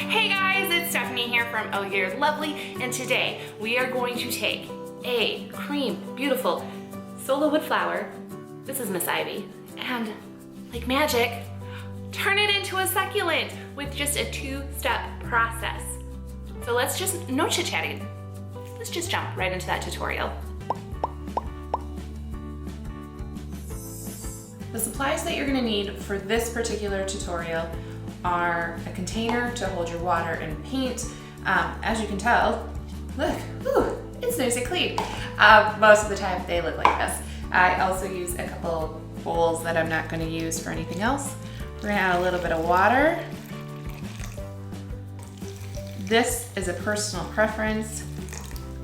Hey guys, it's Stephanie here from Oh You're Lovely, and today we are going to take a cream, beautiful Sola wood flower, this is Miss Ivy, and like magic, turn it into a succulent with just a two-step process. So let's just, no chit-chatting, let's just jump right into that tutorial. The supplies that you're gonna need for this particular tutorial are a container to hold your water and paint. As you can tell, look, ooh, it's nice and clean. Most of the time they look like this. I also use a couple bowls that I'm not gonna use for anything else. We're gonna add a little bit of water. This is a personal preference.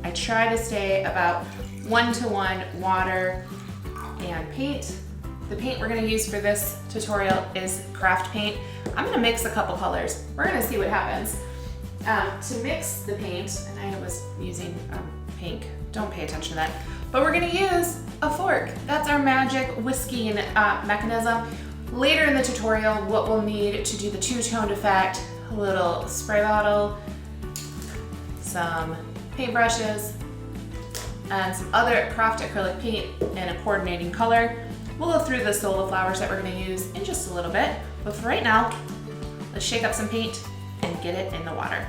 I try to stay about 1-to-1 water and paint. The paint we're gonna use for this tutorial is craft paint. I'm gonna mix a couple colors. We're gonna see what happens. To mix the paint, and I was using pink, don't pay attention to that, but we're gonna use a fork. That's our magic whisking mechanism. Later in the tutorial, what we'll need to do the two-toned effect, a little spray bottle, some paintbrushes, and some other craft acrylic paint in a coordinating color. We'll go through the Sola flowers that we're gonna use in just a little bit, but for right now, let's shake up some paint and get it in the water.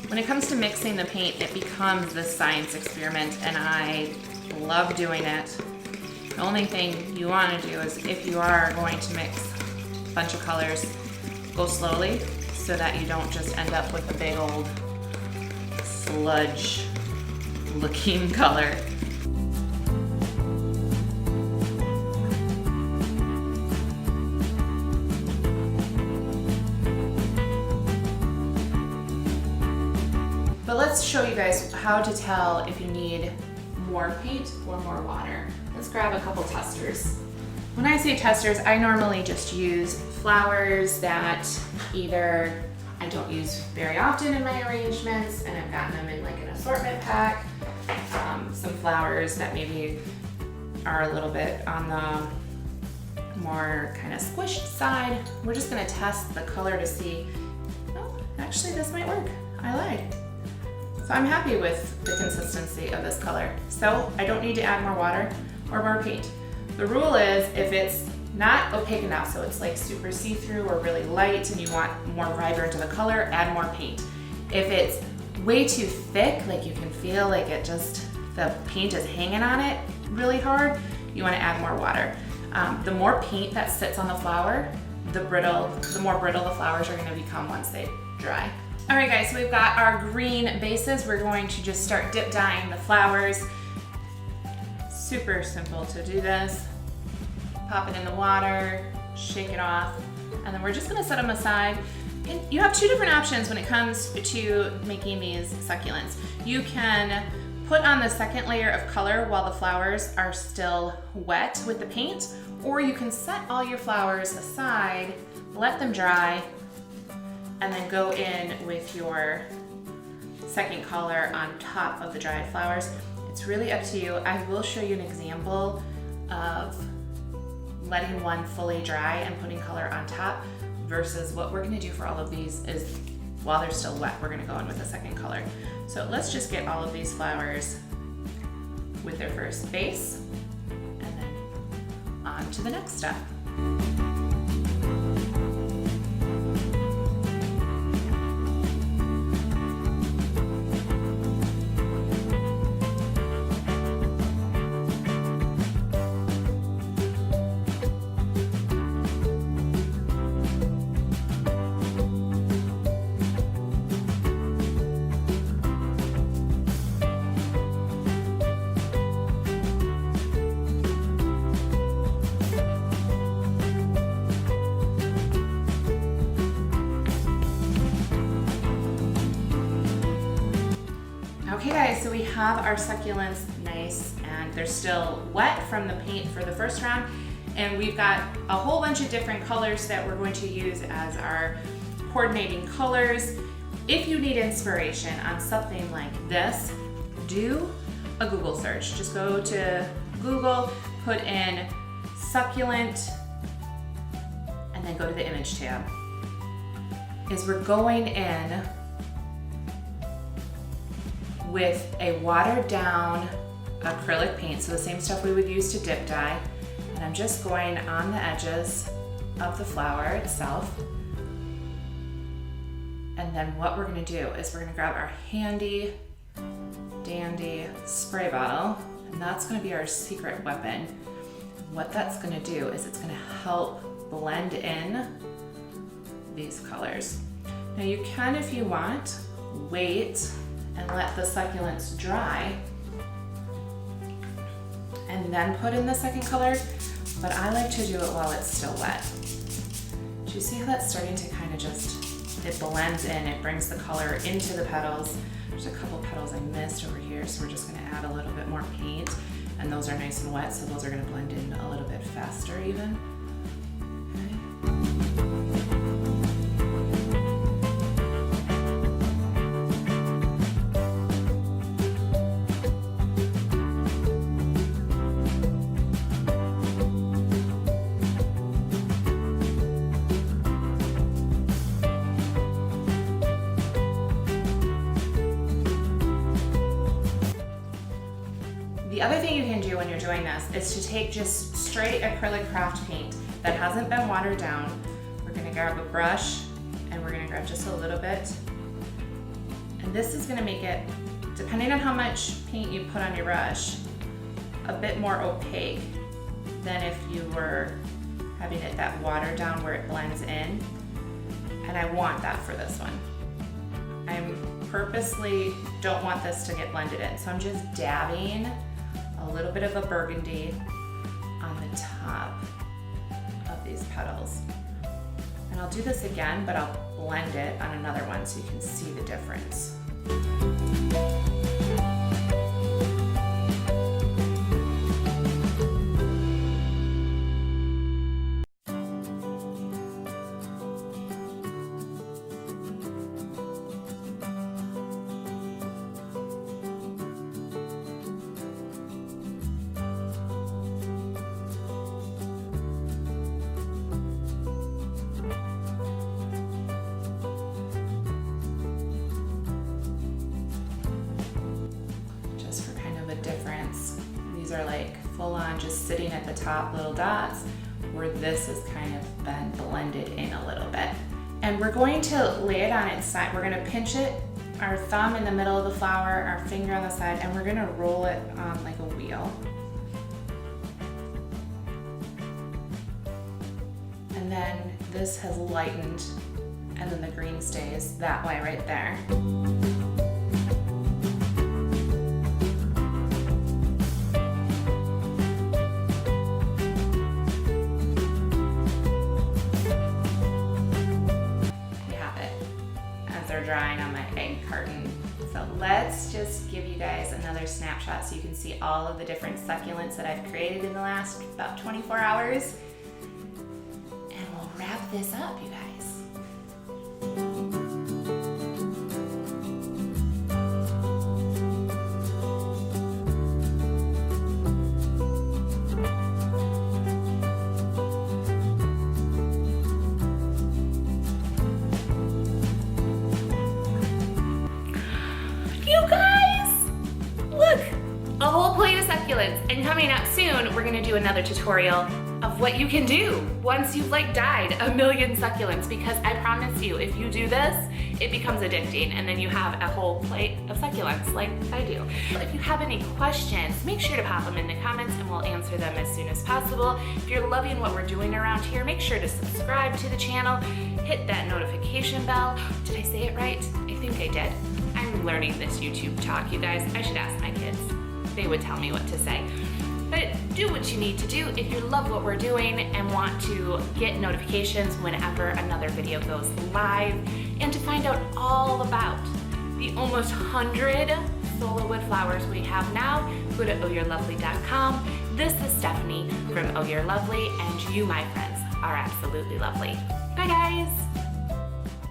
When it comes to mixing the paint, it becomes this science experiment, and I love doing it. The only thing you want to do is, if you are going to mix a bunch of colors, go slowly so that you don't just end up with a big old sludge looking color. But let's show you guys how to tell if you need more paint or more water. Let's grab a couple testers. When I say testers, I normally just use flowers that either I don't use very often in my arrangements, and I've gotten them in like an assortment pack. Some flowers that maybe are a little bit on the more kind of squished side. We're just gonna test the color to see, oh, actually this might work. I lied. So I'm happy with the consistency of this color. So I don't need to add more water or more paint. The rule is, if it's not opaque enough, so it's like super see-through or really light and you want more vibrant of a color, add more paint. If it's way too thick, like you can feel like it just, the paint is hanging on it really hard, you wanna add more water. The more paint that sits on the flower, the more brittle the flowers are gonna become once they dry. All right guys, so we've got our green bases. We're going to just start dip dyeing the flowers. Super simple to do this. Pop it in the water, shake it off, and then we're just gonna set them aside. And you have two different options when it comes to making these succulents. You can put on the second layer of color while the flowers are still wet with the paint, or you can set all your flowers aside, let them dry, and then go in with your second color on top of the dried flowers. It's really up to you. I will show you an example of letting one fully dry and putting color on top, versus what we're gonna do for all of these is, while they're still wet, we're gonna go in with the second color. So let's just get all of these flowers with their first base, and then on to the next step. Okay guys, so we have our succulents nice and they're still wet from the paint for the first round. And we've got a whole bunch of different colors that we're going to use as our coordinating colors. If you need inspiration on something like this, do a Google search. Just go to Google, put in succulent, and then go to the image tab. Is we're going in with a watered down acrylic paint, so the same stuff we would use to dip dye. And I'm just going on the edges of the flower itself. And then what we're gonna do is we're gonna grab our handy dandy spray bottle, and that's gonna be our secret weapon. What that's gonna do is it's gonna help blend in these colors. Now you can, if you want, wait and let the succulents dry and then put in the second color, but I like to do it while it's still wet. Do you see how that's starting to kind of just, it blends in, it brings the color into the petals. There's a couple petals I missed over here, so we're just gonna add a little bit more paint, and those are nice and wet, so those are gonna blend in a little bit faster even. The other thing you can do when you're doing this is to take just straight acrylic craft paint that hasn't been watered down. We're gonna grab a brush and we're gonna grab just a little bit. And this is gonna make it, depending on how much paint you put on your brush, a bit more opaque than if you were having it that watered down where it blends in. And I want that for this one. I'm purposely don't want this to get blended in, so I'm just dabbing a little bit of a burgundy on the top of these petals. And I'll do this again, but I'll blend it on another one so you can see the difference. Difference. These are like full on just sitting at the top little dots, where this has kind of been blended in a little bit. And we're going to lay it on its side. We're going to pinch it, our thumb in the middle of the flower, our finger on the side, and we're going to roll it on like a wheel. And then this has lightened, and then the green stays that way right there. Drying on my egg carton. So let's just give you guys another snapshot so you can see all of the different succulents that I've created in the last about 24 hours. And we'll wrap this up, you guys. A whole plate of succulents, and coming up soon, we're gonna do another tutorial of what you can do once you've like dyed a million succulents, because I promise you, if you do this, it becomes addicting, and then you have a whole plate of succulents like I do. If you have any questions, make sure to pop them in the comments and we'll answer them as soon as possible. If you're loving what we're doing around here, make sure to subscribe to the channel, hit that notification bell. Did I say it right? I think I did. I'm learning this YouTube talk, you guys. I should ask my kids. They would tell me what to say. But do what you need to do if you love what we're doing and want to get notifications whenever another video goes live, and to find out all about the almost 100 Sola wood flowers we have now. go to ohyourelovely.com. This is Stephanie from Oh You're Lovely, and you, my friends, are absolutely lovely. Bye guys!